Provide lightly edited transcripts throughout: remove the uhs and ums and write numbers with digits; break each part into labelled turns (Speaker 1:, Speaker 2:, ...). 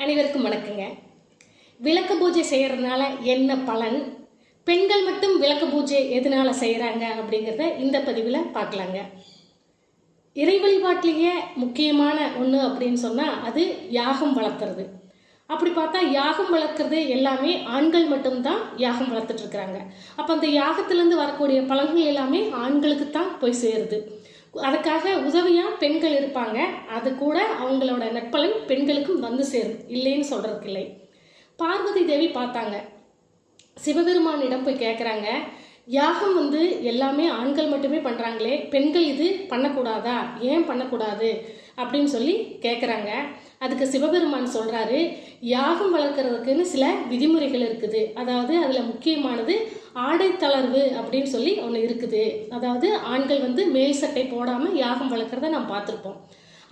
Speaker 1: அனைவருக்கும் வணக்கங்க. விளக்கு பூஜை செய்கிறதுனால என்ன பலன், பெண்கள் மட்டும் விளக்கு பூஜை எதனால செய்கிறாங்க அப்படிங்கிறத இந்த பதிவில் பார்க்கலாங்க. இறை வழிபாட்டிலேயே முக்கியமான ஒன்று அப்படின்னு சொன்னால் அது யாகம் வளர்த்துறது. அப்படி பார்த்தா யாகம் வளர்க்குறது எல்லாமே ஆண்கள் மட்டும்தான் யாகம் வளர்த்துட்டு இருக்கிறாங்க. அப்போ அந்த யாகத்திலேருந்து வரக்கூடிய பலன்கள் எல்லாமே ஆண்களுக்கு தான் போய் சேருது. அதுக்காக உதவியாக பெண்கள் இருப்பாங்க. அது கூட அவங்களோட நற்பலன் பெண்களுக்கும் வந்து சேரும், இல்லைன்னு சொல்கிறதுக்கு இல்லை. பார்வதி தேவி பார்த்தாங்க, சிவபெருமானிடம் போய் கேட்குறாங்க, யாகம் எல்லாமே ஆண்கள் மட்டுமே பண்ணுறாங்களே, பெண்கள் இது பண்ணக்கூடாதா, ஏன் பண்ணக்கூடாது அப்படின்னு சொல்லி கேட்குறாங்க. அதுக்கு சிவபெருமான் சொல்கிறாரு, யாகம் வளர்க்குறதுக்குன்னு சில விதிமுறைகள் இருக்குது. அதாவது அதில் முக்கியமானது ஆடை தளர்வு அப்படின்னு சொல்லி ஒன்று இருக்குது. அதாவது ஆண்கள் மேல் சட்டை போடாமல் யாகம் வளர்க்குறத நாம் பார்த்துருப்போம்.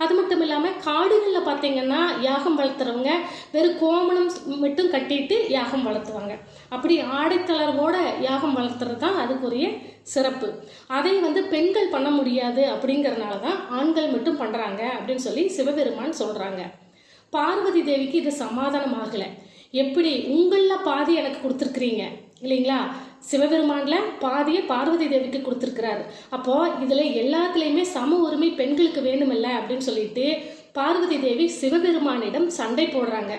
Speaker 1: அது மட்டும் இல்லாமல் காடுகளில் பார்த்தீங்கன்னா யாகம் வளர்த்துறவங்க வெறும் கோமணம் மட்டும் கட்டிட்டு யாகம் வளர்த்துவாங்க. அப்படி ஆடைத்தளர்வோட யாகம் வளர்த்துறது தான் அதுக்குரிய சிறப்பு. அதை பெண்கள் பண்ண முடியாது அப்படிங்கிறனால தான் ஆண்கள் மட்டும் பண்ணுறாங்க அப்படின்னு சொல்லி சிவபெருமான் சொல்கிறாங்க. பார்வதி தேவிக்கு இது சமாதானம் ஆகலை. எப்படி உங்களில் பாதி எனக்கு கொடுத்துருக்குறீங்க இல்லைங்களா, சிவபெருமானில் பாதியை பார்வதி தேவிக்கு கொடுத்துருக்கிறாரு. அப்போது இதில் எல்லாத்துலேயுமே சம உரிமை பெண்களுக்கு வேணுமில்ல அப்படின்னு சொல்லிட்டு பார்வதி தேவி சிவபெருமானிடம் சண்டை போடுறாங்க.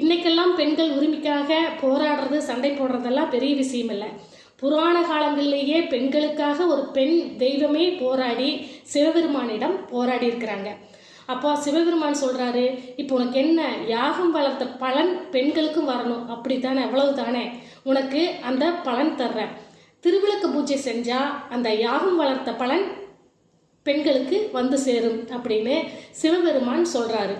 Speaker 1: இன்றைக்கெல்லாம் பெண்கள் உரிமைக்காக போராடுறது, சண்டை போடுறதெல்லாம் பெரிய விஷயம் இல்லை. புராண காலங்களிலேயே பெண்களுக்காக ஒரு பெண் தெய்வமே போராடி சிவபெருமானிடம் போராடி இருக்கிறாங்க. அப்போ சிவபெருமான் சொல்கிறாரு, இப்போ உனக்கு என்ன, யாகம் வளர்த்த பலன் பெண்களுக்கும் வரணும், அப்படி தானே, அவ்வளவு தானே, உனக்கு அந்த பலன் தர்றேன். திருவிளக்கு பூஜை செஞ்சால் அந்த யாகம் வளர்த்த பலன் பெண்களுக்கு வந்து சேரும் அப்படின்னு சிவபெருமான் சொல்கிறாரு.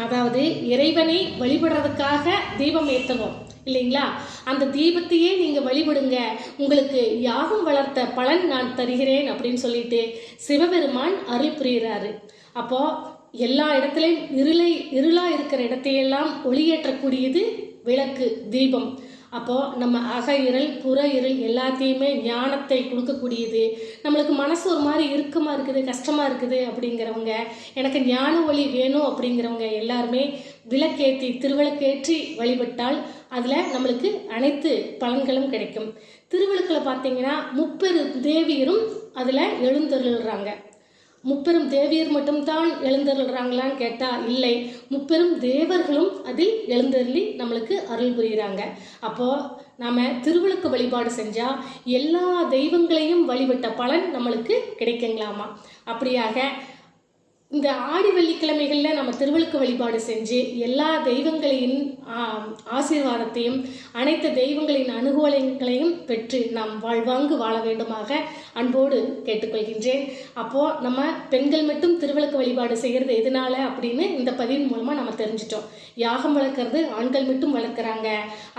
Speaker 1: அதாவது இறைவனை வழிபடுறதுக்காக தீபம் ஏற்றணும் இல்லைங்களா, அந்த தீபத்தையே நீங்கள் வழிபடுங்க, உங்களுக்கு யாகம் வளர்த்த பலன் நான் தருகிறேன் அப்படின்னு சொல்லிட்டு சிவபெருமான் அருள் புரிகிறாரு. அப்போது எல்லா இடத்துலையும் இருளாக இருக்கிற இடத்தையெல்லாம் ஒளியேற்றக்கூடியது விளக்கு, தீபம். அப்போது நம்ம அக இருள் புற இருள் எல்லாத்தையுமே ஞானத்தை கொடுக்கக்கூடியது. நம்மளுக்கு மனசு ஒரு மாதிரி இறுக்கமாக இருக்குது, கஷ்டமாக இருக்குது அப்படிங்கிறவங்க, எனக்கு ஞான ஒளி வேணும் அப்படிங்கிறவங்க எல்லாருமே விளக்கேற்றி திருவிளக்கேற்றி வழிபட்டால் அதில் நம்மளுக்கு அனைத்து பலன்களும் கிடைக்கும். திருவிளக்கில் பார்த்தீங்கன்னா முப்பெரு தேவியரும் அதில் எழுந்தருள்றாங்க. முப்பெரும் தேவியர் மட்டும்தான் எழுந்தருள்றாங்களான்னு கேட்டால் இல்லை, முப்பெரும் தேவர்களும் அதில் எழுந்தருளி நம்மளுக்கு அருள் புரிகிறாங்க. அப்போது நாம் திருவிளக்கு வழிபாடு செஞ்சால் எல்லா தெய்வங்களையும் வழிபட்ட பலன் நம்மளுக்கு கிடைக்குங்களாமா. அப்படியாக இந்த ஆடி வெள்ளிக்கிழமைகளில் நம்ம திருவிளக்கு வழிபாடு செஞ்சு எல்லா தெய்வங்களின் ஆசீர்வாதத்தையும் அனைத்து தெய்வங்களின் அனுகூலங்களையும் பெற்று நாம் வாழ்வாங்கு வாழ வேண்டுமாக அன்போடு கேட்டுக்கொள்கின்றேன். அப்போது நம்ம பெண்கள் மட்டும் திருவிளக்கு வழிபாடு செய்கிறது எதனால அப்படின்னு இந்த பதிவின் மூலமாக நம்ம தெரிஞ்சிட்டோம். யாகம் வளர்க்குறது ஆண்கள் மட்டும் வளர்க்குறாங்க.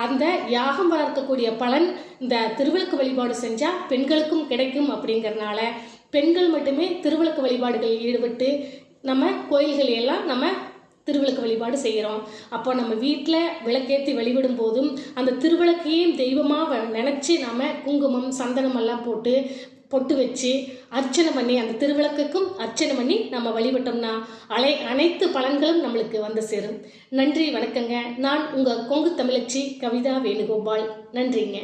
Speaker 1: அந்த யாகம் வளர்க்கக்கூடிய பலன் இந்த திருவிளக்கு வழிபாடு செஞ்சால் பெண்களுக்கும் கிடைக்கும். அப்படிங்கிறதுனால பெண்கள் மட்டுமே திருவிளக்கு வழிபாடுகளில் ஈடுபட்டு நம்ம கோயில்களையெல்லாம் நம்ம திருவிளக்கு வழிபாடு செய்கிறோம். அப்போ நம்ம வீட்டில் விளக்கேற்றி வழிபடும் போதும் அந்த திருவிளக்கையும் தெய்வமாக நினச்சி நம்ம குங்குமம் சந்தனம் எல்லாம் போட்டு பொட்டு வச்சு அர்ச்சனை பண்ணி அந்த திருவிளக்குக்கும் அர்ச்சனை பண்ணி நம்ம வழிபட்டோம்னா அனைத்து பலன்களும் நம்மளுக்கு வந்து சேரும். நன்றி, வணக்கங்க. நான் உங்கள் கொங்கு தமிழச்சி கவிதா வேணுகோபால். நன்றிங்க.